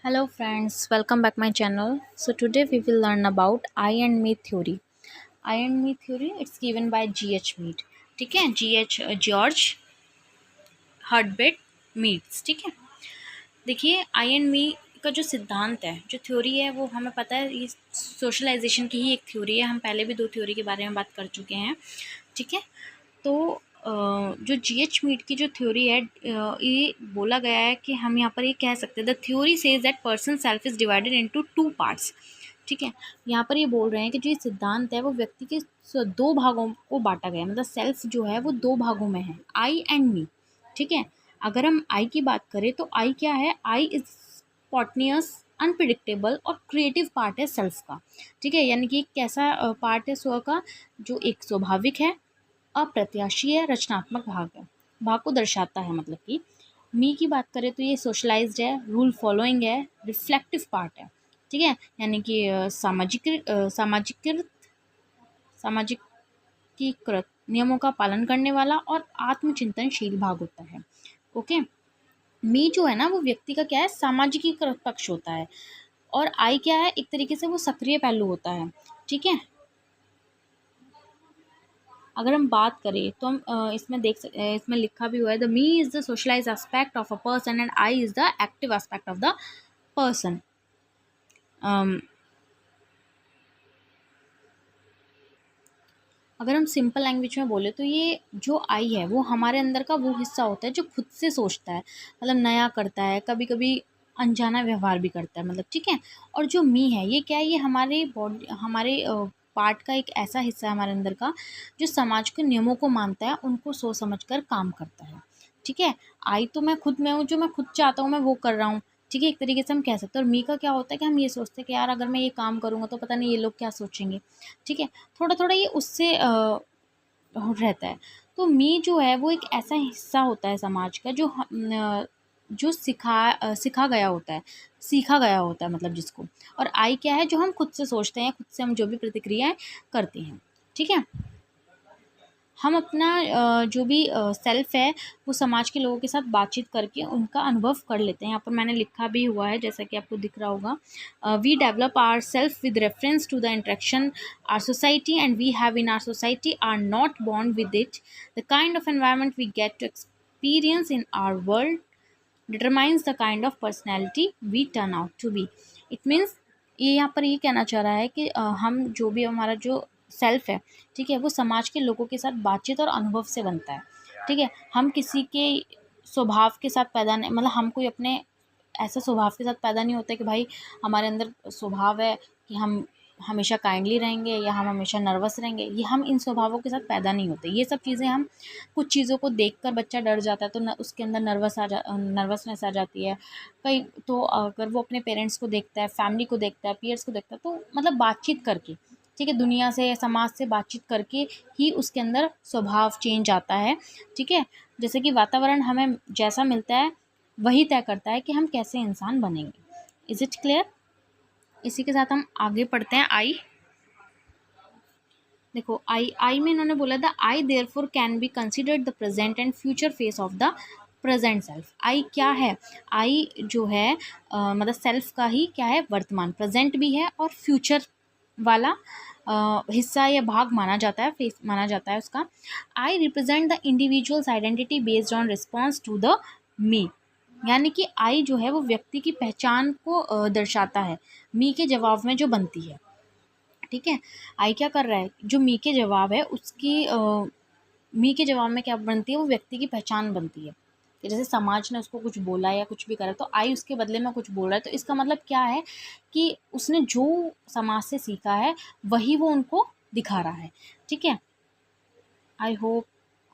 Hello friends, welcome back my channel. So today we will learn about I and me theory. I and me theory it's given by G.H. Mead. ठीक है, G.H. George हर्टबर्ट मीड्स. ठीक है, देखिए आई and me का जो सिद्धांत है, जो थ्योरी है, वो हमें पता है ये सोशलाइजेशन की ही एक थ्योरी है. हम पहले भी दो थ्योरी के बारे में बात कर चुके हैं. ठीक है, तो जो G.H. मीड की जो थ्योरी है, ये बोला गया है कि हम यहाँ पर ये कह सकते हैं the theory says that person self is divided into two parts. ठीक है, यहाँ पर ये बोल रहे हैं कि जो ये सिद्धांत है वो व्यक्ति के दो भागों को बांटा गया है. मतलब सेल्फ जो है वो दो भागों में है, आई एंड मी. ठीक है, अगर हम आई की बात करें तो आई क्या है? आई इज स्पॉन्टेनियस, अनप्रिडिक्टेबल और क्रिएटिव पार्ट है सेल्फ का. ठीक है, यानी कि एक कैसा पार्ट है स्व का जो एक स्वाभाविक है, अप्रत्याशीय, रचनात्मक भाग है, भाग को दर्शाता है. मतलब कि मी की बात करें तो ये सोशलाइज्ड है, रूल फॉलोइंग है, रिफ्लेक्टिव पार्ट है. ठीक है, यानी कि सामाजिकीकृत नियमों का पालन करने वाला और आत्मचिंतनशील भाग होता है. ओके, मी जो है ना वो व्यक्ति का क्या है? सामाजिकीकृत पक्ष होता है. और आई क्या है? एक तरीके से वो सक्रिय पहलू होता है. ठीक है, अगर हम बात करें तो हम इसमें इसमें लिखा भी हुआ है the me is the socialise aspect of a person and I is the active aspect of the person. अगर हम सिंपल लैंग्वेज में बोले तो ये जो आई है वो हमारे अंदर का वो हिस्सा होता है जो खुद से सोचता है, मतलब नया करता है, कभी कभी अनजाना व्यवहार भी करता है. मतलब ठीक है, और जो मी है ये क्या है? ये हमारे बॉडी, हमारे पार्ट का एक ऐसा हिस्सा है हमारे अंदर का जो समाज के नियमों को मानता है, उनको सोच समझ कर काम करता है. ठीक है, आई तो मैं खुद में हूँ, जो मैं खुद चाहता हूँ मैं वो कर रहा हूँ. ठीक है, एक तरीके से हम कह सकते हैं. और मी का क्या होता है कि हम ये सोचते हैं कि यार अगर मैं ये काम करूँगा तो पता नहीं ये लोग क्या सोचेंगे. ठीक है, थोड़ा थोड़ा ये उससे रहता है. तो मी जो है वो एक ऐसा हिस्सा होता है समाज का जो जो सिखा गया होता है, सीखा गया होता है, मतलब जिसको. और आई क्या है? जो हम खुद से सोचते हैं, खुद से हम जो भी प्रतिक्रियाएं करते हैं. ठीक है, हम अपना जो भी सेल्फ है वो समाज के लोगों के साथ बातचीत करके उनका अनुभव कर लेते हैं. यहाँ पर मैंने लिखा भी हुआ है जैसा कि आपको दिख रहा होगा. We develop our self with reference to the interaction our society and we have in our society are not born with it. The kind of environment we get to experience in our world determines the kind of personality we turn out to be. It means ये यहाँ पर ये कहना चाह रहा है कि हम जो भी हमारा जो सेल्फ है, ठीक है, वो समाज के लोगों के साथ बातचीत और अनुभव से बनता है. ठीक है, हम किसी के स्वभाव के साथ पैदा नहीं, मतलब हम कोई अपने ऐसा स्वभाव के साथ पैदा नहीं होता कि भाई हमारे अंदर स्वभाव है कि हम हमेशा काइंडली रहेंगे या हम हमेशा नर्वस रहेंगे. ये हम इन स्वभावों के साथ पैदा नहीं होते. ये सब चीज़ें हम कुछ चीज़ों को देखकर बच्चा डर जाता है तो उसके अंदर नर्वसनेस आ जाती है. कई तो अगर वो अपने पेरेंट्स को देखता है, फैमिली को देखता है, पीयर्स को देखता है, तो मतलब बातचीत करके, ठीक है, दुनिया से, समाज से बातचीत करके ही उसके अंदर स्वभाव चेंज आता है. ठीक है, जैसे कि वातावरण हमें जैसा मिलता है वही तय करता है कि हम कैसे इंसान बनेंगे. Is it clear? इसी के साथ हम आगे पढ़ते हैं. आई, देखो आई में इन्होंने बोला था I therefore can be considered the present and future phase of the present self. I क्या है? आई जो है मतलब सेल्फ का ही क्या है? वर्तमान, प्रेजेंट भी है और फ्यूचर वाला हिस्सा या भाग माना जाता है, फेस माना जाता है उसका. I represent the individual's identity based on response to the me. यानी कि आई जो है वो व्यक्ति की पहचान को दर्शाता है, मी के जवाब में जो बनती है. ठीक है, आई क्या कर रहा है? जो मी के जवाब है उसकी मी के जवाब में क्या बनती है? वो व्यक्ति की पहचान बनती है. कि जैसे समाज ने उसको कुछ बोला या कुछ भी करा तो आई उसके बदले में कुछ बोल रहा है, तो इसका मतलब क्या है कि उसने जो समाज से सीखा है वही वो उनको दिखा रहा है. ठीक है, आई होप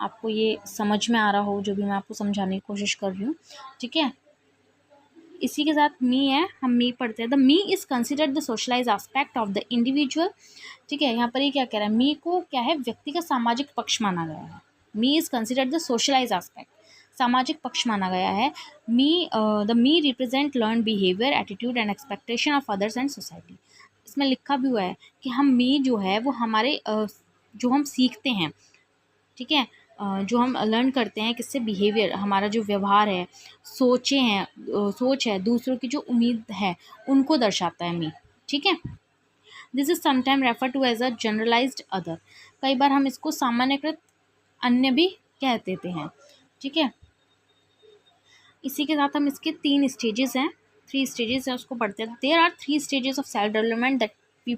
आपको ये समझ में आ रहा हो जो भी मैं आपको समझाने की कोशिश कर रही हूँ. ठीक है, इसी के साथ मी है, हम मी पढ़ते हैं. The me is considered the socialise aspect of the individual. ठीक है, यहाँ पर ये क्या कह रहा है? मी को क्या है? व्यक्ति का सामाजिक पक्ष माना गया है. Me is considered the socialise aspect, सामाजिक पक्ष माना गया है. The me represent learn behaviour, attitude and expectation of others and society. इसमें लिखा भी हुआ है कि हम मी जो है वो हमारे जो हम सीखते हैं, ठीक है, जो हम लर्न करते हैं किससे, बिहेवियर, हमारा जो व्यवहार है, सोच है, दूसरों की जो उम्मीद है उनको दर्शाता है मी। ठीक है। This is sometime refer to as a generalised other. कई बार हम इसको सामान्यकृत अन्य भी कह देते हैं। ठीक है। इसी के साथ हम इसके 3 स्टेजेस हैं, 3 स्टेजेस हैं उसको पढ़ते हैं। There are 3 stages of self development that we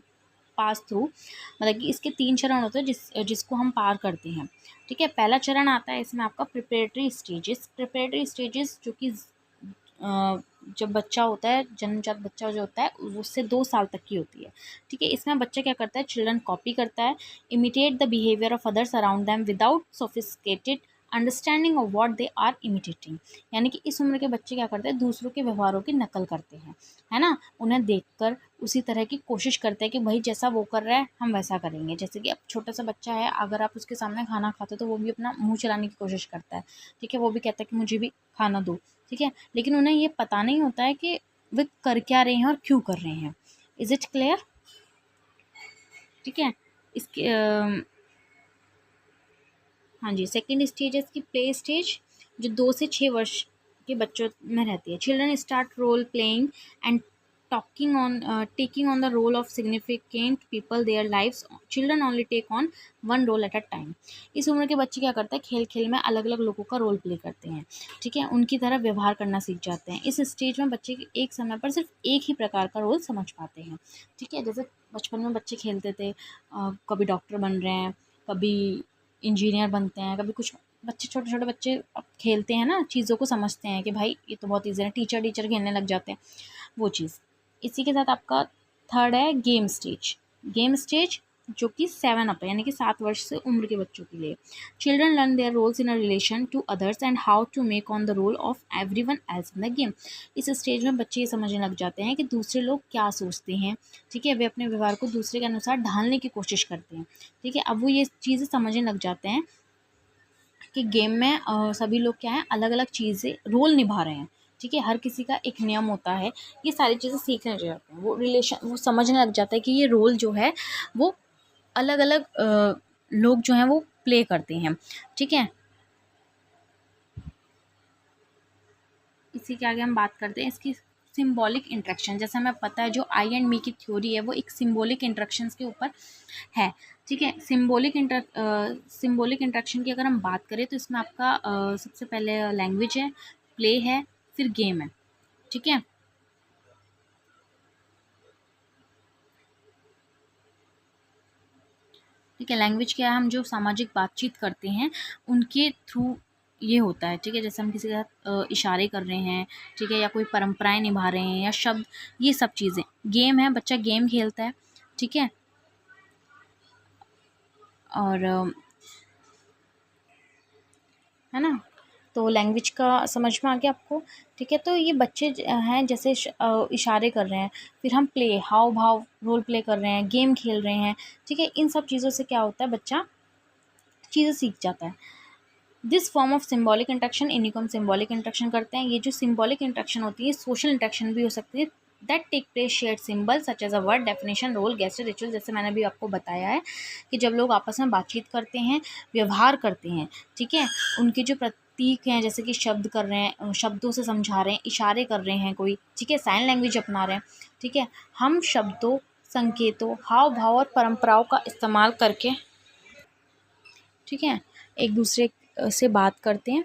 pass through. मतलब कि इसके 3 चरण होते हैं जिसको हम पार करते हैं। ठीक है। पहला चरण आता है इसमें आपका प्रिपरेटरी स्टेजेस। प्रिपरेटरी स्टेजेस जो कि जब बच्चा होता है, जन्मजात बच्चा जो होता है उससे 2 साल तक की होती है। ठीक है। इसमें बच्चा क्या करता है, चिल्ड्रन कॉपी करता है, imitate the behaviour of others around them without sophisticated understanding of what they are imitating. यानी कि इस उम्र के बच्चे क्या करते हैं, दूसरों के व्यवहारों की नकल करते हैं, है ना। उन्हें देखकर उसी तरह की कोशिश करते हैं कि भाई जैसा वो कर रहा है हम वैसा करेंगे। जैसे कि अब छोटा सा बच्चा है, अगर आप उसके सामने खाना खाते हो तो वो भी अपना मुंह चलाने की कोशिश करता है। ठीक है। वो भी कहता है कि मुझे भी खाना दो। ठीक है। लेकिन उन्हें ये पता नहीं होता है कि वे कर क्या रहे हैं और क्यों कर रहे हैं। Is it clear? ठीक है। इसके हाँ जी, सेकेंड स्टेज है इसकी प्ले स्टेज, जो 2 से 6 वर्ष के बच्चों में रहती है। Children start role playing and taking on the role of significant people their lives. Children only take on one role at a time. इस उम्र के बच्चे क्या करते हैं, खेल खेल में अलग अलग लोगों का रोल प्ले करते हैं। ठीक है। उनकी तरह व्यवहार करना सीख जाते हैं। इस स्टेज में बच्चे एक समय पर सिर्फ एक ही प्रकार का रोल समझ पाते हैं। ठीक है। जैसे बचपन में बच्चे खेलते थे, कभी डॉक्टर बन रहे हैं, कभी इंजीनियर बनते हैं, कभी कुछ। बच्चे छोटे छोटे बच्चे अब खेलते हैं ना, चीज़ों को समझते हैं कि भाई ये तो बहुत ईजी है, टीचर टीचर खेलने लग जाते हैं, वो चीज़। इसी के साथ आपका थर्ड है गेम स्टेज। गेम स्टेज जो कि 7 अप है, यानी कि 7 वर्ष से उम्र के बच्चों के लिए। Children learn their roles in a relation to others and how to make on the role of every one else in the game. इस स्टेज में बच्चे ये समझने लग जाते हैं कि दूसरे लोग क्या सोचते हैं। ठीक है। वे अपने व्यवहार को दूसरे के अनुसार ढालने की कोशिश करते हैं। ठीक है। अब वो ये चीज़ें समझने लग जाते हैं कि गेम में सभी लोग क्या है, अलग अलग चीज़ें रोल निभा रहे हैं। ठीक है। हर किसी का एक नियम होता है, ये सारी चीज़ें सीखने लग जाते हैं। वो रिलेशन वो समझने लग जाता है कि ये रोल जो है वो अलग अलग लोग जो हैं वो प्ले करते हैं। ठीक है। इसी के आगे हम बात करते हैं इसकी सिंबॉलिक इंट्रैक्शन। जैसे हमें पता है जो आई एंड मी की थ्योरी है वो एक सिंबॉलिक इंट्रैक्शंस के ऊपर है। ठीक है। सिंबॉलिक इंट्रैक्शन की अगर हम बात करें तो इसमें आपका सबसे पहले लैंग्वेज है, प्ले है, फिर गेम है। ठीक है। ठीक है। लैंग्वेज क्या है, हम जो सामाजिक बातचीत करते हैं उनके थ्रू ये होता है। ठीक है। जैसे हम किसी के साथ इशारे कर रहे हैं, ठीक है, या कोई परंपराएं निभा रहे हैं, या शब्द, ये सब चीज़ें। गेम है, बच्चा गेम खेलता है। ठीक है। और है ना, तो लैंग्वेज का समझ में आ गया आपको। ठीक है। तो ये बच्चे हैं जैसे इशारे कर रहे हैं, फिर हम प्ले, हाव भाव रोल प्ले कर रहे हैं, गेम खेल रहे हैं। ठीक है। इन सब चीज़ों से क्या होता है, बच्चा चीज़ें सीख जाता है। This form of symbolic interaction, इन्हीं को हम सिंबॉलिक इंट्रैक्शन करते हैं। ये जो सिंबॉलिक इंट्रैक्शन होती है सोशल इंट्रैक्शन भी हो सकती है। That take place shared symbol such as a word, definition, role, gesture, ritual. जैसे मैंने अभी आपको बताया है कि जब लोग आपस में बातचीत करते हैं, व्यवहार करते हैं, ठीक है, उनके जो प्रतीक हैं, जैसे कि शब्द कर रहे हैं, शब्दों से समझा रहे हैं, इशारे कर रहे हैं कोई, ठीक है, साइन लैंग्वेज अपना रहे हैं। ठीक है। हम शब्दों, संकेतों, हाव भाव और परंपराओं का इस्तेमाल करके, ठीक है, एक दूसरे से बात करते हैं।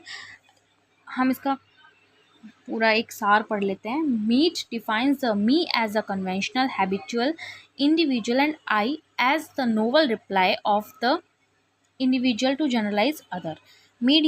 हम इसका पूरा एक सार पढ़ लेते हैं। Mead defines the me as a conventional habitual individual and I as the novel reply of the individual to generalise other. Mead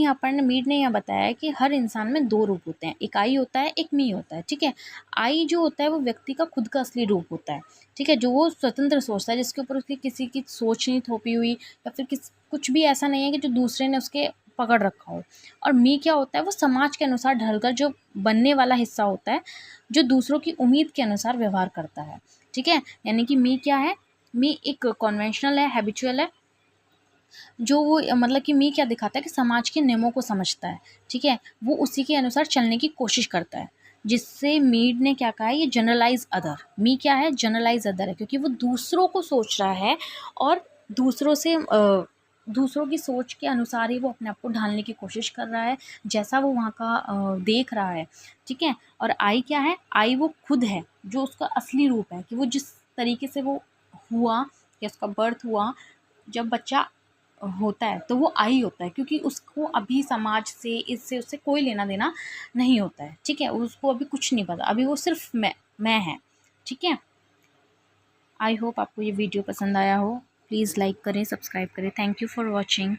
ने यहाँ बताया है कि हर इंसान में 2 रूप होते हैं, एक आई होता है, एक मी होता है। ठीक है। आई जो होता है वो व्यक्ति का खुद का असली रूप होता है। ठीक है। जो वो स्वतंत्र सोचता है, जिसके ऊपर उसकी किसी की सोच नहीं थोपी हुई, या फिर कुछ भी ऐसा नहीं है कि जो दूसरे ने उसके पकड़ रखा हो। और मी क्या होता है, वो समाज के अनुसार ढलकर जो बनने वाला हिस्सा होता है, जो दूसरों की उम्मीद के अनुसार व्यवहार करता है। ठीक है। यानी कि मी क्या है, मी एक कॉन्वेंशनल है, हैबिचुअल है, जो वो मतलब कि मी क्या दिखाता है कि समाज के नियमों को समझता है। ठीक है। वो उसी के अनुसार चलने की कोशिश करता है। जिससे मीड ने क्या कहा है, ये जनरलाइज अदर। मी क्या है, जनरलाइज अदर है, क्योंकि वो दूसरों को सोच रहा है और दूसरों से दूसरों की सोच के अनुसार ही वो अपने आप को ढालने की कोशिश कर रहा है, जैसा वो वहाँ का देख रहा है, ठीक है। और आई क्या है, आई वो खुद है, जो उसका असली रूप है, कि वो जिस तरीके से वो हुआ, या उसका बर्थ हुआ, जब बच्चा होता है तो वो आई होता है, क्योंकि उसको अभी समाज से, इससे उससे कोई लेना देना नहीं होता है, ठीक है। उसको अभी कुछ नहीं पता, अभी वो सिर्फ मैं है, ठीक है। आई होप आपको ये वीडियो पसंद आया हो। प्लीज़ लाइक करें, सब्सक्राइब करें। Thank you for watching.